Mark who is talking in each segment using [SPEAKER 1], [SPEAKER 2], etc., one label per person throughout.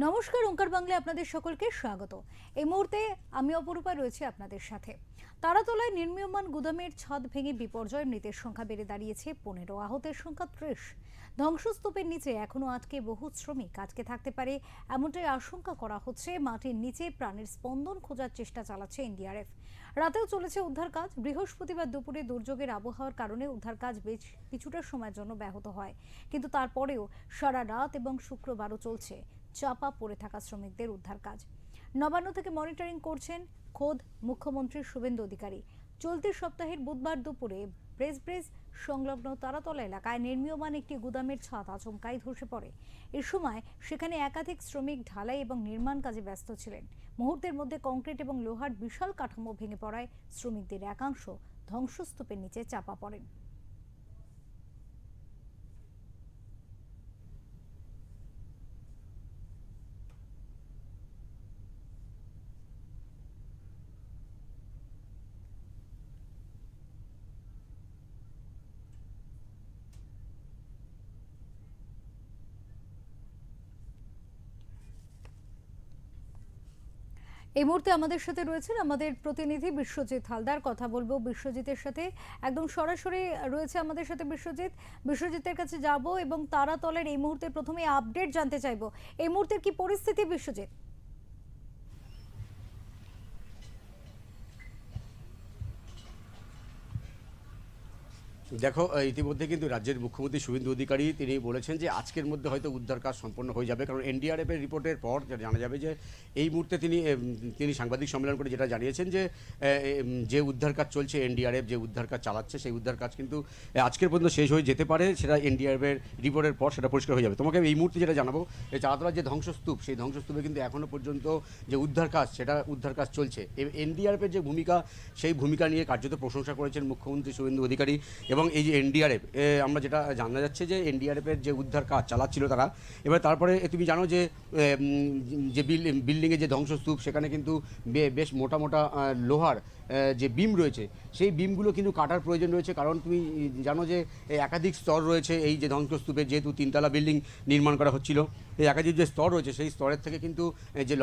[SPEAKER 1] নমস্কার, ওঙ্কার বাংলায় আপনাদের সকলকে স্বাগত। এই মুহূর্তে আমি অপরূপা রয়েছে আপনাদের সাথে। তারাতলায় নির্মীয়মান গুদামের ছাদ ভেঙে বিপর্যয়, মৃতের সংখ্যা বেড়ে দাঁড়িয়েছে 15, আহতের সংখ্যা 30। ধ্বংসস্তূপের নিচে এখনো আটকে বহু শ্রমিক, আজকে থাকতে পারে এমনটাই আশঙ্কা করা হচ্ছে। মাটির নিচে প্রাণের স্পন্দন খোঁজার চেষ্টা চালাচ্ছে এনডিআরএফ। রাতেও চলেছে উদ্ধার কাজ। বৃহস্পতিবার দুপুরে দুর্যোগের আবহাওয়ার কারণে উদ্ধার কাজ বেশ কিছুটা সময়ের জন্য ব্যাহত হয়, কিন্তু তারপরেও সারা রাত এবং শুক্রবারও চলছে চাপা পড়ে থাকা শ্রমিকদের উদ্ধার কাজ। নবান্ন থেকে মনিটরিং করছেন খোদ মুখ্যমন্ত্রী শুভেন্দু অধিকারী। চলতি সপ্তাহের বুধবার দুপুরে ব্রেস সংলগ্ন তারাতলা এলাকায় নির্মীয়মান একটি গুদামের ছাদ আচমকাই ধসে পড়ে। এ সময় সেখানে একাধিক শ্রমিক ঢালাই এবং নির্মাণ কাজে ব্যস্ত ছিলেন। মুহূর্তের মধ্যে কংক্রিট এবং লোহার বিশাল কাঠামো ভেঙে পড়ায় শ্রমিকদের একাংশ ধ্বংসস্তূপের নিচে চাপা পড়েন। এই মুহূর্তে আমাদের সাথে রয়েছেন আমাদের প্রতিনিধি বিশ্বজিৎ হালদার। কথা বলবো বিশ্বজিতের সাথে, একদম সরাসরি রয়েছে আমাদের সাথে বিশ্বজিতের কাছে যাব এবং তারাতলের এই মুহূর্তে প্রথমে আপডেট জানতে চাইবো। এই মুহূর্তের কি পরিস্থিতি বিশ্বজিৎ?
[SPEAKER 2] দেখো, ইতিমধ্যে কিন্তু রাজ্যের মুখ্যমন্ত্রী শুভেন্দু অধিকারী তিনি বলেছেন যে আজকের মধ্যে হয়তো উদ্ধার কাজ সম্পন্ন হয়ে যাবে, কারণ এনডিআরএফের রিপোর্টের পর জানা যাবে যে এই মুহূর্তে তিনি সাংবাদিক সম্মেলন করে যেটা জানিয়েছেন যে উদ্ধার কাজ চলছে, এনডিআরএফ যে উদ্ধার কাজ চালাচ্ছে সেই উদ্ধার কাজ কিন্তু আজকের পর্যন্ত শেষ হয়ে যেতে পারে। সেটা এনডিআরএফের রিপোর্টের পর সেটা পরিষ্কার হয়ে যাবে। তোমাকে এই মুহূর্তে যেটা জানাবো, এই চারাতলার যে ধ্বংসস্তূপ, সেই ধ্বংসস্তূপে কিন্তু এখনও পর্যন্ত যে উদ্ধার কাজ চলছে। এনডিআরএফের যে ভূমিকা, সেই ভূমিকা নিয়ে কার্যত প্রশংসা করেছেন মুখ্যমন্ত্রী শুভেন্দু অধিকারী। এবং এই যে এনডিআরএফ, আমরা যেটা জানা যাচ্ছে যে এনডিআরএফের যে উদ্ধার কাজ চালাচ্ছিল তারা, এবার তারপরে তুমি জানো যে বিল্ডিংয়ের যে ধ্বংসস্তূপ, সেখানে কিন্তু বেশ মোটা মোটা লোহার যে বিম রয়েছে, সেই বিমগুলো কিন্তু কাটার প্রয়োজন রয়েছে। কারণ তুমি জানো যে একাধিক স্তর রয়েছে এই যে ধ্বংসস্তূপে, যেহেতু 3তলা বিল্ডিং নির্মাণ করা হচ্ছিল, এই একাধিক যে স্তর রয়েছে সেই স্তরের থেকে কিন্তু যে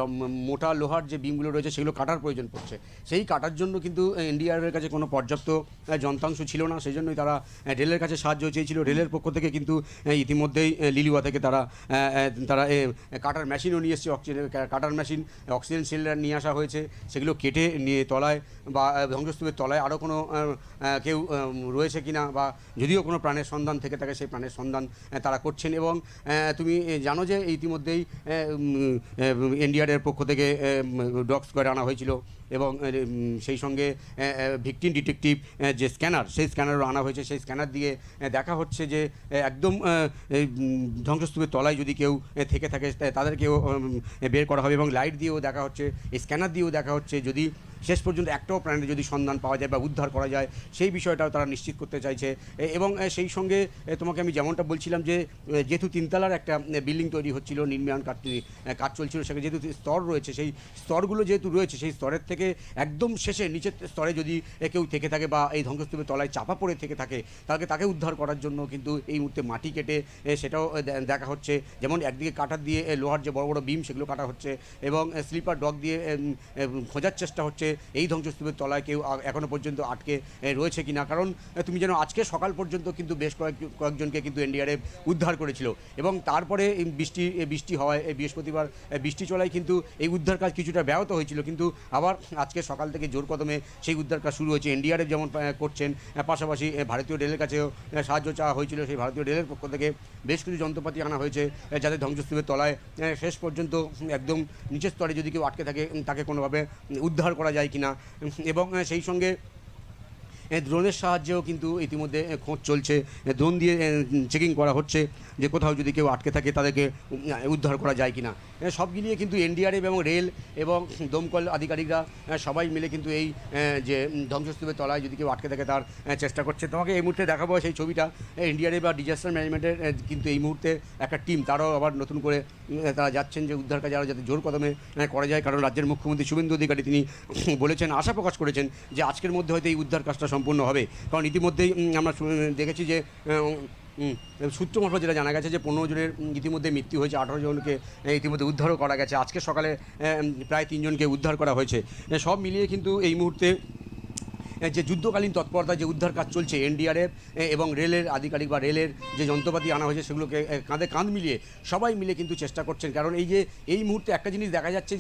[SPEAKER 2] মোটা লোহার যে বিমগুলো রয়েছে সেগুলো কাটার প্রয়োজন পড়ছে। সেই কাটার জন্য কিন্তু এনডিআরএফের কাছে কোনো পর্যাপ্ত যন্ত্রাংশ ছিল না, সেই জন্যই তারা রেলের কাছে সাহায্য চেয়েছিল। রেলের পক্ষ থেকে কিন্তু ইতিমধ্যেই লিলুয়া থেকে তারা কাটার মেশিনও নিয়ে এসছে, কাটার মেশিন, অক্সিজেন সিলিন্ডার নিয়ে আসা হয়েছে। সেগুলো কেটে নিয়ে তলায় বা ধ্বংসস্তূপের তলায় আরও কোনো কেউ রয়েছে কিনা, বা যদিও কোনো প্রাণের সন্ধান থেকে থাকে সেই প্রাণের সন্ধান তারা করছেন। এবং তুমি জানো যে ইতিমধ্যেই এনডিআরএফের পক্ষ থেকে ডগ স্কোয়াড আনা হয়েছিল, এবং সেই সঙ্গে ভিকটিম ডিটেকটিভ যে স্ক্যানার, সেই স্ক্যানারও আনা হয়েছে। সেই স্ক্যানার দিয়ে দেখা হচ্ছে যে একদম ধ্বংসস্তূপের তলায় যদি কেউ থেকে থাকে তাদেরকেও বের করা হবে, এবং লাইট দিয়েও দেখা হচ্ছে, এই স্ক্যানার দিয়েও দেখা হচ্ছে যদি শেষ পর্যন্ত একটাও প্রাণীর যদি সন্ধান পাওয়া যায় বা উদ্ধার করা যায়, সেই বিষয়টাও তারা নিশ্চিত করতে চাইছে। এবং সেই সঙ্গে তোমাকে আমি যেমনটা বলছিলাম যে যেহেতু 3তলার একটা বিল্ডিং তৈরি হচ্ছিল, নির্মাণ কাজ চলছিল, সেখানে যেহেতু স্তর রয়েছে, সেই স্তরগুলো যেহেতু রয়েছে, সেই স্তরের থেকে একদম শেষে নিচের স্তরে যদি কেউ থেকে থাকে বা এই ধ্বংসস্তূপের তলায় চাপা পড়ে থেকে থাকে, তাকে উদ্ধার করার জন্য কিন্তু এই মুহূর্তে মাটি কেটে সেটাও দেখা হচ্ছে। যেমন একদিকে কাটার দিয়ে লোহার যে বড় বড় বিম, সেগুলো কাটা হচ্ছে, এবং স্লিপার ডগ দিয়ে খোঁজার চেষ্টা হচ্ছে এই ধ্বংসস্তূপের তলায় কেউ এখনও পর্যন্ত আটকে রয়েছে কিনা। কারণ তুমি জানো আজকে সকাল পর্যন্ত কিন্তু বেশ কয়েকজনকে কিন্তু এনডিআরএফ উদ্ধার করেছিল, এবং তারপরে বৃষ্টি হওয়ায় বৃহস্পতিবার বৃষ্টি চলায় কিন্তু এই উদ্ধার কাজ কিছুটা ব্যাহত হয়েছিল, কিন্তু আবার আজকে সকাল থেকে জোর কদমে সেই উদ্ধার কাজ শুরু হয়েছে। এনডিআরএফ যেমন করছেন, পাশাপাশি ভারতীয় রেলের কাছেও সাহায্য চাওয়া হয়েছিল। সেই ভারতীয় রেলের পক্ষ থেকে বেশ কিছু যন্ত্রপাতি আনা হয়েছে, যাতে ধ্বংসস্তূপের তলায় শেষ পর্যন্ত একদম নিচের স্তরে যদি কেউ আটকে থাকে তাকে কোনোভাবে উদ্ধার করা যায় কিনা। এবং সেই সঙ্গে ড্রোনের সাহায্যেও কিন্তু ইতিমধ্যে খোঁজ চলছে, ড্রোন দিয়ে চেকিং করা হচ্ছে যে কোথাও যদি কেউ আটকে থাকে তাদেরকে উদ্ধার করা যায় কিনা। সব মিলিয়ে কিন্তু এনডিআরএফ এবং রেল এবং দমকল আধিকারিকরা সবাই মিলে কিন্তু এই যে ধ্বংসস্তূপের তলায় যদি কেউ আটকে থাকে তার চেষ্টা করছে। তোমাকে এই মুহূর্তে দেখাবো সেই ছবিটা। এনডিআরএফ বা ডিজাস্টার ম্যানেজমেন্টের কিন্তু এই মুহূর্তে একটা টিম, তারাও আবার নতুন করে তারা যাচ্ছেন যে উদ্ধার কাজ আরও যাতে জোর কদমে করা যায়। কারণ রাজ্যের মুখ্যমন্ত্রী শুভেন্দু অধিকারী তিনি বলেছেন, আশা প্রকাশ করেছেন যে আজকের মধ্যে হয়তো এই উদ্ধার কাজটা সম্পূর্ণ হবে। কারণ ইতিমধ্যেই আমরা দেখেছি যে সূত্র মারফত যেটা জানা গেছে যে 15 জনের ইতিমধ্যে মৃত্যু হয়েছে, 18 জনকে ইতিমধ্যে উদ্ধারও করা গেছে। আজকে সকালে প্রায় 3 জনকে উদ্ধার করা হয়েছে। সব মিলিয়ে কিন্তু এই মুহূর্তে যে যুদ্ধকালীন তৎপরতা যে উদ্ধার কাজ চলছে, এনডিআরএফ এবং রেলের আধিকারিক বা রেলের যে যন্ত্রপাতি আনা হয়েছে সেগুলোকে কাঁধে কাঁধ মিলিয়ে সবাই মিলে কিন্তু চেষ্টা করছেন। কারণ এই মুহূর্তে একটা জিনিস দেখা যাচ্ছে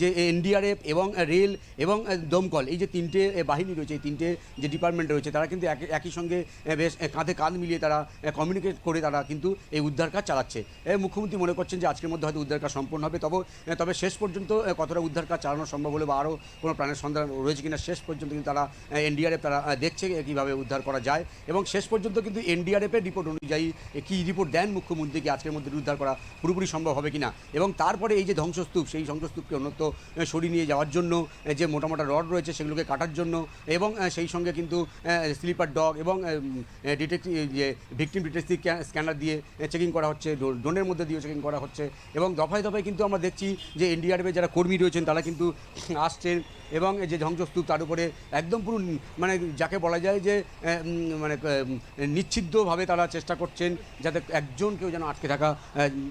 [SPEAKER 2] যে এনডিআরএফ এবং রেল এবং দমকল, এই যে তিনটে বাহিনী রয়েছে, এই তিনটে যে ডিপার্টমেন্ট রয়েছে, তারা কিন্তু একই সঙ্গে বেশ কাঁধে কাঁধ মিলিয়ে তারা কমিউনিকেট করে তারা কিন্তু এই উদ্ধার কাজ চালাচ্ছে। মুখ্যমন্ত্রী মনে করছেন যে আজকের মধ্যে হয়তো উদ্ধার কাজ সম্পন্ন হবে। তবে শেষ পর্যন্ত কতটা উদ্ধার কাজ চালানো সম্ভব হলে বা আরও কোনো প্রাণের সন্ধান রয়েছে কিনা শেষ পর্যন্ত কিন্তু তারা এনডিআরএফ তারা দেখছে কীভাবে উদ্ধার করা যায়। এবং শেষ পর্যন্ত কিন্তু এনডিআরএফের রিপোর্ট অনুযায়ী কী রিপোর্ট দেন মুখ্যমন্ত্রীকে আজকের মধ্যে উদ্ধার করা পুরোপুরি সম্ভব হবে কিনা। এবং তারপরে এই যে ধ্বংসস্তূপ, সেই ধ্বংসস্তূপকে অন্যত্র সরিয়ে নিয়ে যাওয়ার জন্য যে মোটা মোটা রড রয়েছে সেগুলোকে কাটার জন্য, এবং সেই সঙ্গে কিন্তু স্লিপার ডগ এবং ডিটেকটিভ যে ভিকটিম ডিটেকটিভ স্ক্যানার দিয়ে চেকিং করা হচ্ছে, ড্রোনের মধ্যে দিয়ে চেকিং করা হচ্ছে। এবং দফায় দফায় কিন্তু আমরা দেখছি যে এনডিআরএফের যারা কর্মী রয়েছেন তারা কিন্তু আসছেন এবং যে ধ্বংসস্তূপ তার উপরে একদম পুরো মানে যাকে বলা যায় যে মানে নিশ্চিদ্ধভাবে তারা চেষ্টা করছেন যাতে কেউ যেন আটকে থাকা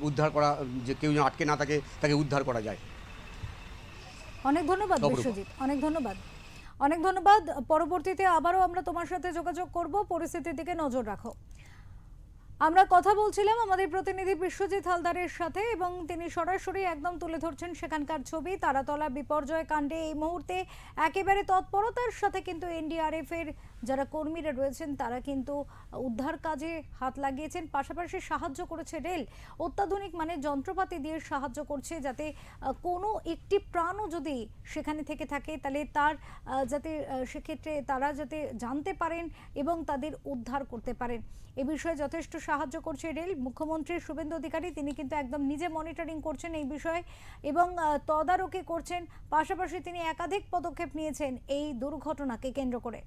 [SPEAKER 2] উদ্ধার করা, যে কেউ যেন আটকে না থাকে তাকে উদ্ধার করা যায়।
[SPEAKER 1] অনেক ধন্যবাদ বিশ্বজিৎ, অনেক ধন্যবাদ। পরবর্তীতে আবারও আমরা তোমার সাথে যোগাযোগ করব, পরিস্থিতির দিকে নজর রাখো। আমরা কথা বলছিলাম আমাদের প্রতিনিধি বিশ্বজিৎ হালদারের সাথে এবং তিনি সরাসরি একদম তুলে ধরছেন সেখানকার ছবি। তারাতলা বিপর্যয় কাণ্ডে এই মুহূর্তে একেবারে তৎপরতার সাথে কিন্তু এনডিআরএফ এর যারা কর্মীরা রয়েছেন তারা কিন্তু উদ্ধার কাজে হাত লাগিয়েছেন। পাশাপাশি সাহায্য করেছে রেল, অত্যাধুনিক মানের যন্ত্রপাতি দিয়ে সাহায্য করছে যাতে কোনো একটি প্রাণও যদি সেখানে থেকে থাকে তাহলে তার যাতে সেক্ষেত্রে তারা যাতে জানতে পারেন এবং তাদের উদ্ধার করতে পারেন। এ বিষয়ে যথেষ্ট সাহায্য করছে রেল। মুখ্যমন্ত্রী শুভেন্দু অধিকারী তিনি কিন্তু একদম নিজে মনিটরিং করছেন এই বিষয়ে এবং তদারকি করছেন। পাশাপাশি তিনি একাধিক পদক্ষেপ নিয়েছেন এই দুর্ঘটনাকে কেন্দ্র করে।